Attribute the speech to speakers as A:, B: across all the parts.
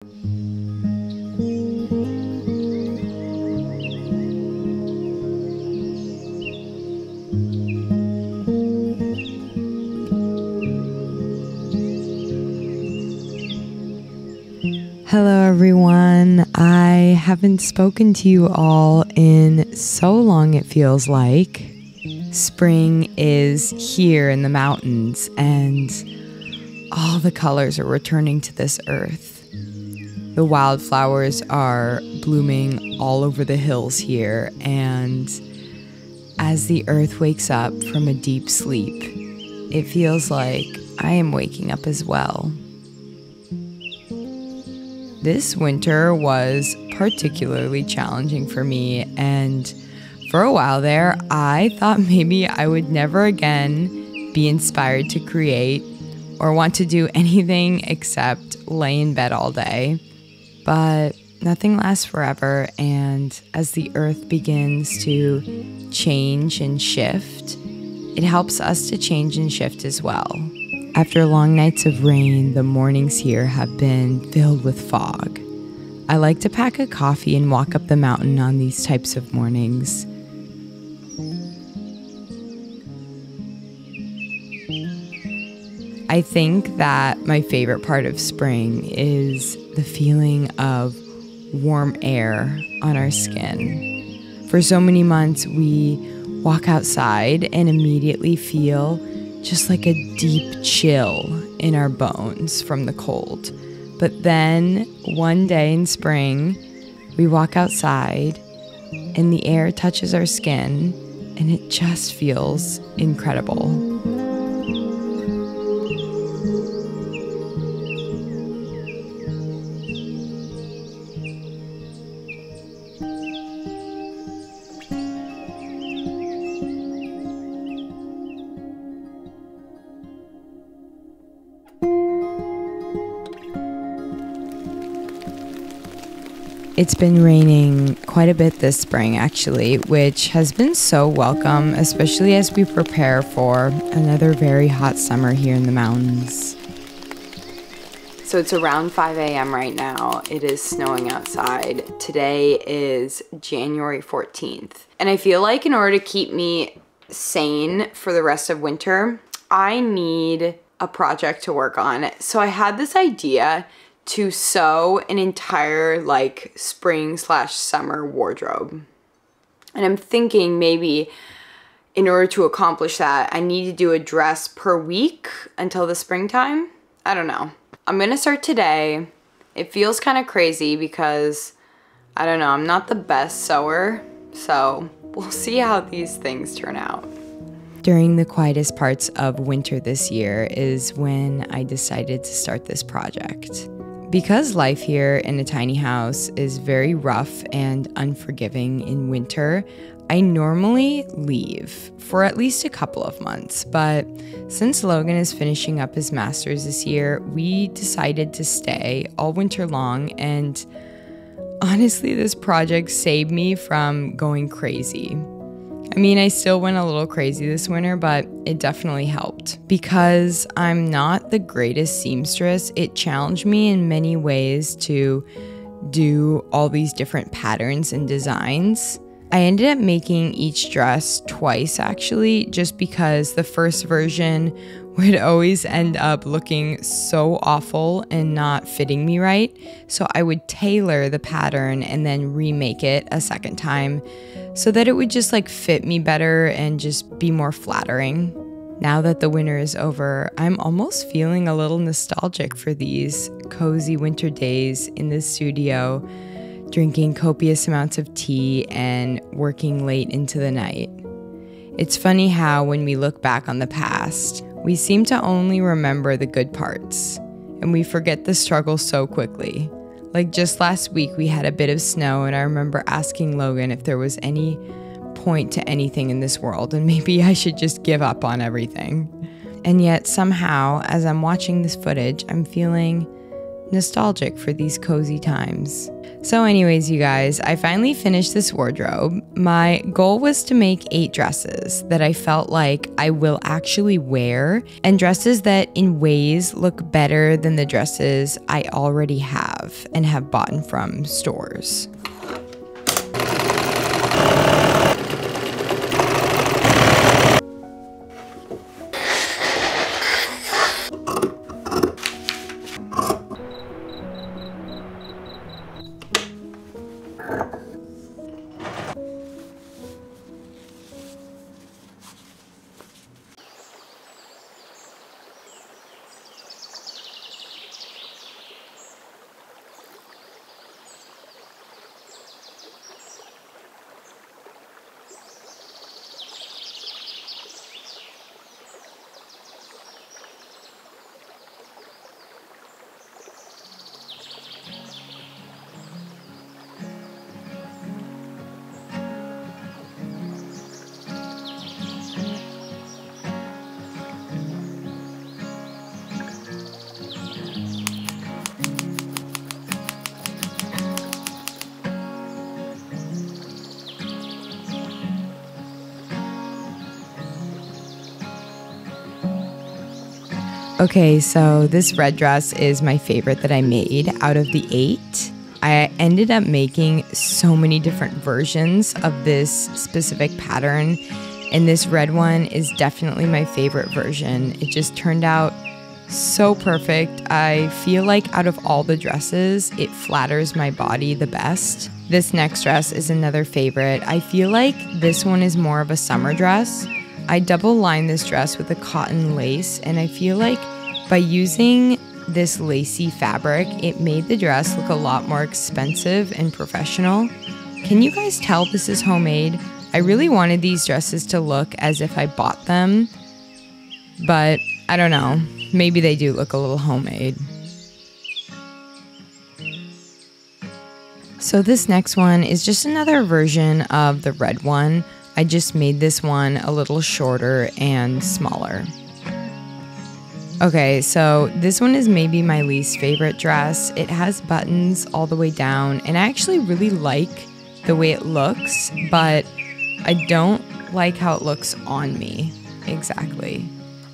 A: Hello everyone. I haven't spoken to you all in so long, it feels like. Spring is here in the mountains and all the colors are returning to this earth. The wildflowers are blooming all over the hills here, and as the earth wakes up from a deep sleep, it feels like I am waking up as well. This winter was particularly challenging for me, and for a while there, I thought maybe I would never again be inspired to create or want to do anything except lay in bed all day. But nothing lasts forever, and as the earth begins to change and shift, it helps us to change and shift as well. After long nights of rain, the mornings here have been filled with fog. I like to pack a coffee and walk up the mountain on these types of mornings. I think that my favorite part of spring is the feeling of warm air on our skin. For so many months, we walk outside and immediately feel just like a deep chill in our bones from the cold. But then one day in spring, we walk outside and the air touches our skin and it just feels incredible. It's been raining quite a bit this spring, actually, which has been so welcome, especially as we prepare for another very hot summer here in the mountains. So it's around 5 a.m. right now. It is snowing outside. Today is January 14th. And I feel like in order to keep me sane for the rest of winter, I need a project to work on. So I had this idea to sew an entire like spring/summer wardrobe. And I'm thinking maybe in order to accomplish that, I need to do a dress per week until the springtime. I don't know. I'm gonna start today. It feels kind of crazy because, I don't know, I'm not the best sewer, so we'll see how these things turn out. During the quietest parts of winter this year is when I decided to start this project. Because life here in a tiny house is very rough and unforgiving in winter, I normally leave for at least a couple of months. But since Logan is finishing up his master's this year, we decided to stay all winter long, and honestly, this project saved me from going crazy. I mean, I still went a little crazy this winter, but it definitely helped. Because I'm not the greatest seamstress, it challenged me in many ways to do all these different patterns and designs. I ended up making each dress twice, actually, just because the first version would always end up looking so awful and not fitting me right. So I would tailor the pattern and then remake it a second time so that it would just like fit me better and just be more flattering. Now that the winter is over, I'm almost feeling a little nostalgic for these cozy winter days in the studio, drinking copious amounts of tea and working late into the night. It's funny how when we look back on the past, we seem to only remember the good parts, and we forget the struggle so quickly. Like just last week, we had a bit of snow, and I remember asking Logan if there was any point to anything in this world, and maybe I should just give up on everything. And yet somehow, as I'm watching this footage, I'm feeling nostalgic for these cozy times. So anyways, you guys, I finally finished this wardrobe. My goal was to make 8 dresses that I felt like I will actually wear, and dresses that in ways look better than the dresses I already have and have bought from stores. Okay, so this red dress is my favorite that I made out of the 8. I ended up making so many different versions of this specific pattern, and this red one is definitely my favorite version. It just turned out so perfect. I feel like out of all the dresses, it flatters my body the best. This next dress is another favorite. I feel like this one is more of a summer dress. I double lined this dress with a cotton lace, and I feel like by using this lacy fabric, it made the dress look a lot more expensive and professional. Can you guys tell this is homemade? I really wanted these dresses to look as if I bought them, but I don't know, maybe they do look a little homemade. So this next one is just another version of the red one. I just made this one a little shorter and smaller. Okay, so this one is maybe my least favorite dress. It has buttons all the way down, and I actually really like the way it looks, but I don't like how it looks on me exactly.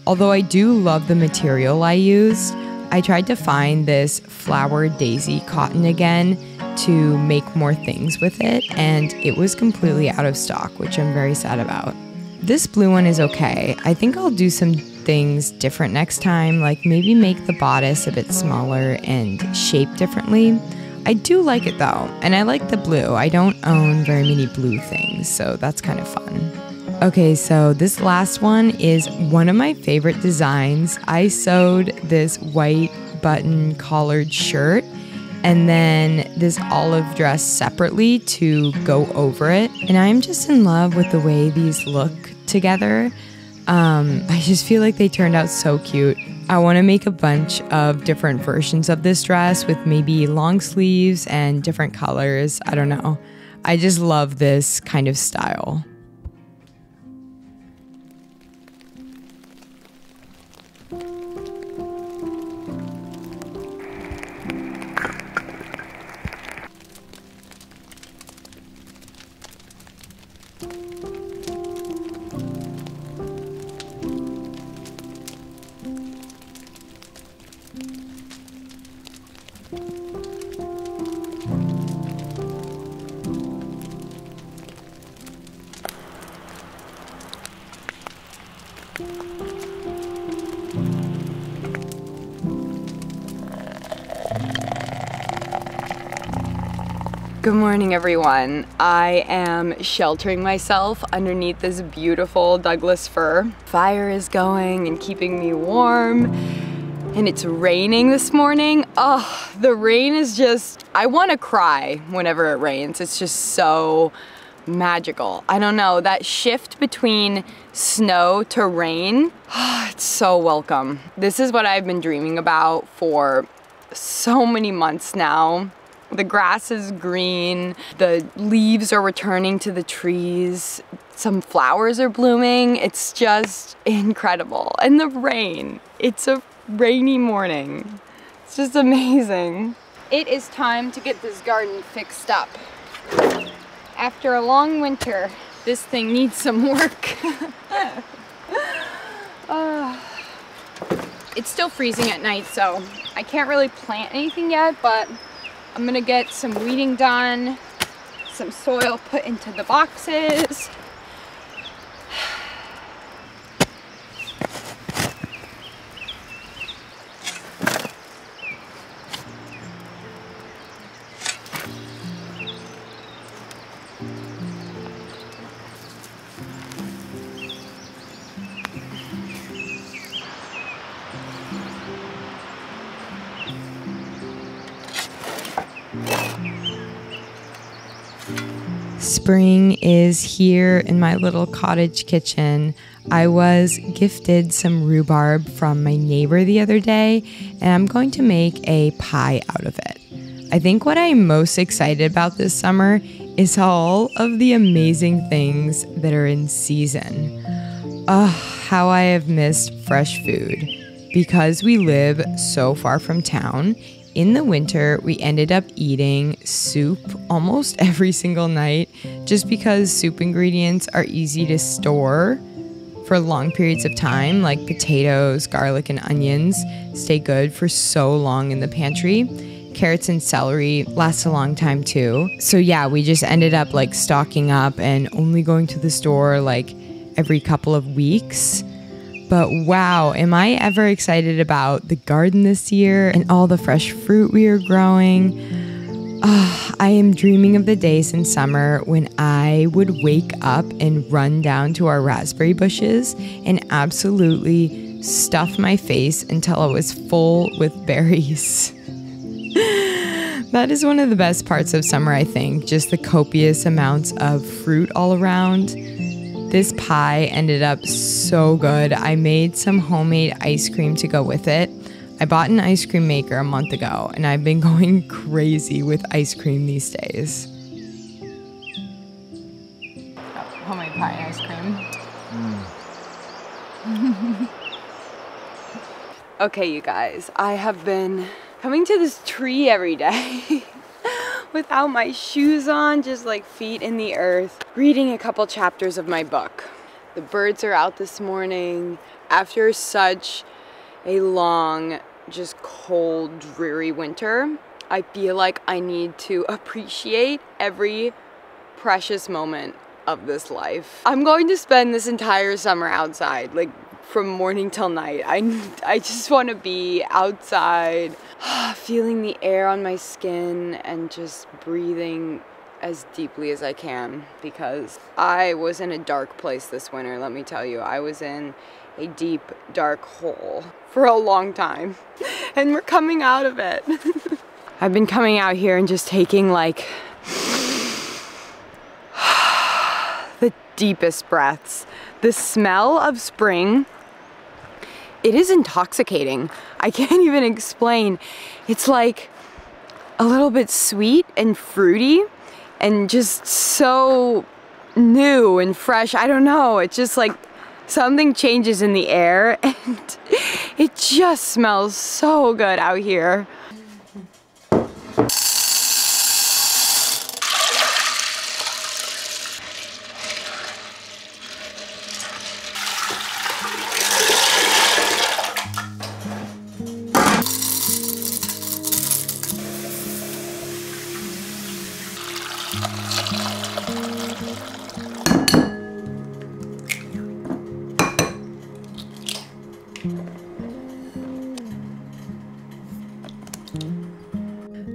A: Although I do love the material I used, I tried to find this flower daisy cotton again to make more things with it, and it was completely out of stock, which I'm very sad about. This blue one is okay. I think I'll do some things different next time, like maybe make the bodice a bit smaller and shaped differently. I do like it though, and I like the blue. I don't own very many blue things, so that's kind of fun. Okay, so this last one is one of my favorite designs. I sewed this white button collared shirt and then this olive dress separately to go over it. And I'm just in love with the way these look together. I just feel like they turned out so cute. I want to make a bunch of different versions of this dress with maybe long sleeves and different colors. I don't know. I just love this kind of style. Good morning, everyone. I am sheltering myself underneath this beautiful Douglas fir. Fire is going and keeping me warm, and it's raining this morning. Oh, the rain is just, I want to cry whenever it rains. It's just so magical. I don't know, that shift between snow to rain, it's so welcome. This is what I've been dreaming about for so many months now. The grass is green, the leaves are returning to the trees, some flowers are blooming. It's just incredible. And the rain, it's a rainy morning. It's just amazing.
B: It is time to get this garden fixed up. After a long winter, this thing needs some work. It's still freezing at night, so I can't really plant anything yet, but I'm gonna get some weeding done, some soil put into the boxes.
A: Spring is here in my little cottage kitchen. I was gifted some rhubarb from my neighbor the other day, and I'm going to make a pie out of it. I think what I'm most excited about this summer is all of the amazing things that are in season. How I have missed fresh food. Because we live so far from town, in the winter, we ended up eating soup almost every single night just because soup ingredients are easy to store for long periods of time, like potatoes, garlic, and onions stay good for so long in the pantry. Carrots and celery last a long time too. So yeah, we just ended up like stocking up and only going to the store like every couple of weeks. But wow, am I ever excited about the garden this year and all the fresh fruit we are growing. I am dreaming of the days in summer when I would wake up and run down to our raspberry bushes and absolutely stuff my face until I was full with berries. That is one of the best parts of summer, I think, just the copious amounts of fruit all around. This pie ended up so good. I made some homemade ice cream to go with it. I bought an ice cream maker a month ago, and I've been going crazy with ice cream these days. Homemade pie and ice cream. Okay, you guys, I have been coming to this tree every day without my shoes on, just like feet in the earth, reading a couple chapters of my book. The birds are out this morning. After such a long, just cold, dreary winter, I feel like I need to appreciate every precious moment of this life. I'm going to spend this entire summer outside, like from morning till night. I just want to be outside, feeling the air on my skin and just breathing as deeply as I can, because I was in a dark place this winter, let me tell you. I was in a deep, dark hole for a long time, and we're coming out of it. I've been coming out here and just taking like the deepest breaths. The smell of spring, it is intoxicating. I can't even explain. It's like a little bit sweet and fruity and just so new and fresh. I don't know. It's just like something changes in the air and it just smells so good out here.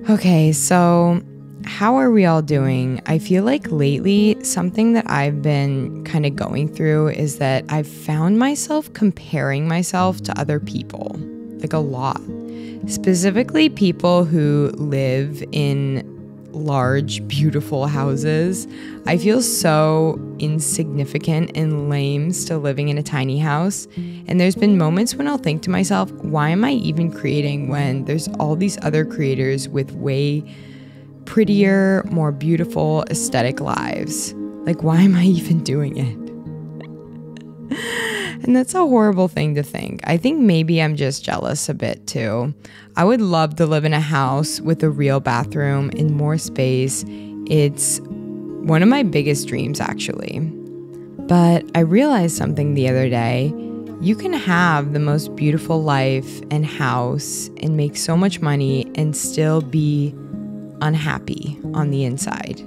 A: Okay, so how are we all doing? I feel like lately something that I've been kind of going through is that I've found myself comparing myself to other people, like a lot. Specifically people who live in large, beautiful houses. I feel so insignificant and lame still living in a tiny house. And there's been moments when I'll think to myself, why am I even creating when there's all these other creators with way prettier, more beautiful, aesthetic lives? Like, why am I even doing it? And that's a horrible thing to think. I think maybe I'm just jealous a bit too. I would love to live in a house with a real bathroom and more space. It's one of my biggest dreams, actually. But I realized something the other day. You can have the most beautiful life and house and make so much money and still be unhappy on the inside.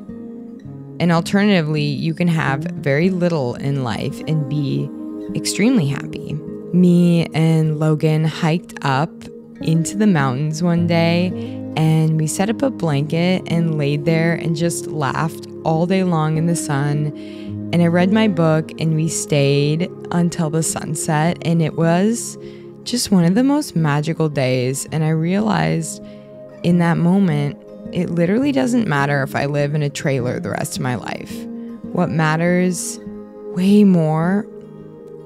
A: And alternatively, you can have very little in life and be extremely happy. Me and Logan hiked up into the mountains one day, and we set up a blanket and laid there and just laughed all day long in the sun. And I read my book, and we stayed until the sunset, and it was just one of the most magical days. And I realized in that moment, it literally doesn't matter if I live in a trailer the rest of my life. What matters way more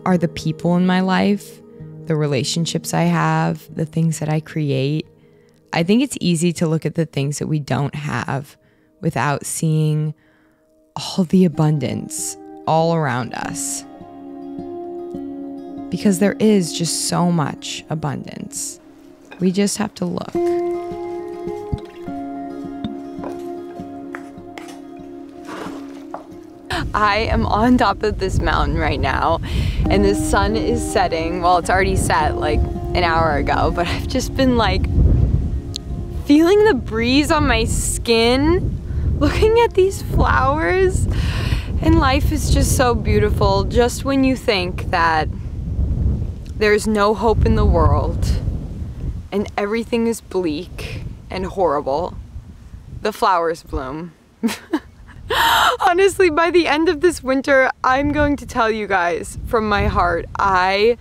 A: are the people in my life, the relationships I have, the things that I create. I think it's easy to look at the things that we don't have without seeing all the abundance all around us. Because there is just so much abundance. We just have to look. I am on top of this mountain right now, and the sun is setting. Well, it's already set like an hour ago, but I've just been like feeling the breeze on my skin, looking at these flowers, and life is just so beautiful. Just when you think that there's no hope in the world and everything is bleak and horrible, the flowers bloom. Honestly, by the end of this winter, I'm going to tell you guys from my heart, I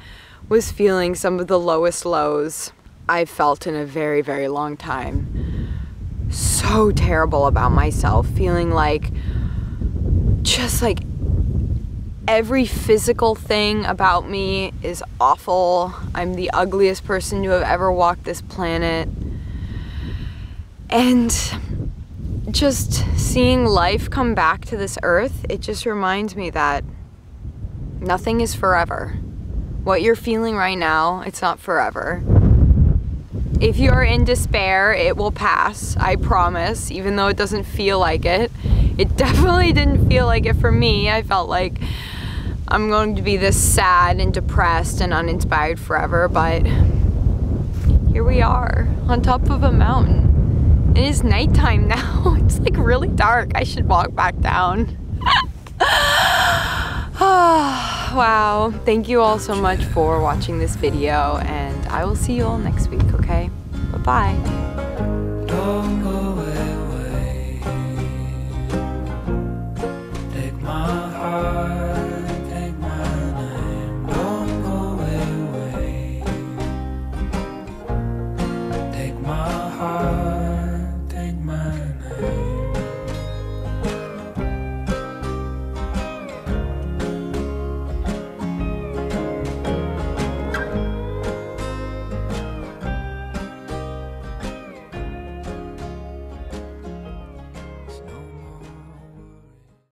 A: was feeling some of the lowest lows I've felt in a very, very long time. So terrible about myself, feeling like just like every physical thing about me is awful. I'm the ugliest person to have ever walked this planet. And just seeing life come back to this earth, it just reminds me that nothing is forever. What you're feeling right now, it's not forever. If you're in despair, it will pass, I promise, even though it doesn't feel like it. It definitely didn't feel like it for me. I felt like I'm going to be this sad and depressed and uninspired forever, but here we are on top of a mountain. It is nighttime now. It's like really dark. I should walk back down. Wow. Thank you all so much for watching this video, and I will see you all next week, okay? Bye-bye.